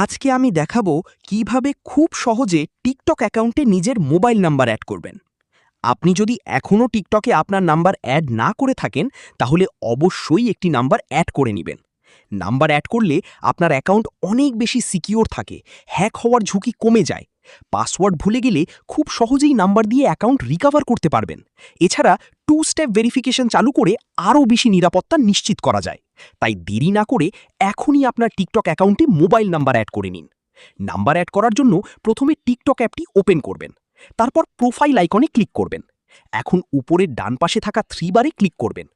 আজকে আমি দেখাবো কিভাবে খুব সহজে টিকটক অ্যাকাউন্টে নিজের মোবাইল নাম্বার অ্যাড করবেন। আপনি যদি এখনও টিকটকে আপনার নাম্বার অ্যাড না করে থাকেন, তাহলে অবশ্যই একটি নাম্বার অ্যাড করে নেবেন। নাম্বার অ্যাড করলে আপনার অ্যাকাউন্ট অনেক বেশি সিকিউর থাকে, হ্যাক হওয়ার ঝুঁকি কমে যায়। পাসওয়ার্ড ভুলে গেলে খুব সহজেই নাম্বার দিয়ে অ্যাকাউন্ট রিকভার করতে পারবেন। এছাড়া স্টেপ ভেরিফিকেশন চালু করে আরও বেশি নিরাপত্তা নিশ্চিত করা যায়। তাই দেরি না করে এখনই আপনার টিকটক অ্যাকাউন্টে মোবাইল নাম্বার অ্যাড করে নিন। নাম্বার অ্যাড করার জন্য প্রথমে টিকটক অ্যাপটি ওপেন করবেন। তারপর প্রোফাইল আইকনে ক্লিক করবেন। এখন উপরের ডান পাশে থাকা 3 বারে ক্লিক করবেন।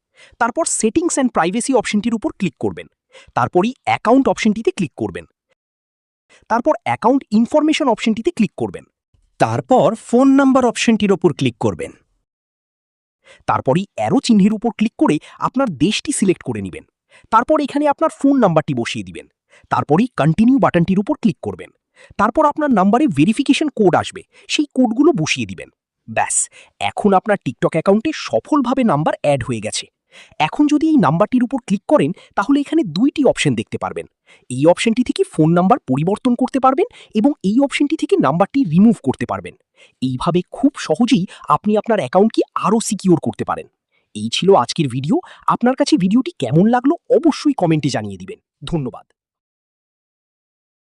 তারপর সেটিংস অ্যান্ড প্রাইভেসি অপশনটির উপর ক্লিক করবেন। তারপরই অ্যাকাউন্ট অপশনটিতে ক্লিক করবেন। তারপর অ্যাকাউন্ট ইনফরমেশন অপশনটিতে ক্লিক করবেন। তারপর ফোন নাম্বার অপশনটির উপর ক্লিক করবেন। তারপরই অ্যারো চিহ্নের উপর ক্লিক করে আপনার দেশটি সিলেক্ট করে নেবেন। তারপর এখানে আপনার ফোন নাম্বারটি বসিয়ে দিবেন। তারপরই কন্টিনিউ বাটনটির উপর ক্লিক করবেন। তারপর আপনার নাম্বারে ভেরিফিকেশন কোড আসবে, সেই কোডগুলো বসিয়ে দিবেন। ব্যাস, এখন আপনার টিকটক অ্যাকাউন্টে সফলভাবে নাম্বার অ্যাড হয়ে গেছে। এখন যদি এই নাম্বারটির উপর ক্লিক করেন, তাহলে এখানে 2টি অপশন দেখতে পারবেন। এই অপশনটি থেকে ফোন নাম্বার পরিবর্তন করতে পারবেন এবং এই অপশনটি থেকে নাম্বারটি রিমুভ করতে পারবেন। এইভাবে খুব সহজেই আপনি আপনার অ্যাকাউন্টকে আরও সিকিউর করতে পারেন। এই ছিল আজকের ভিডিও। আপনার কাছে ভিডিওটি কেমন লাগলো অবশ্যই কমেন্টে জানিয়ে দিবেন। ধন্যবাদ।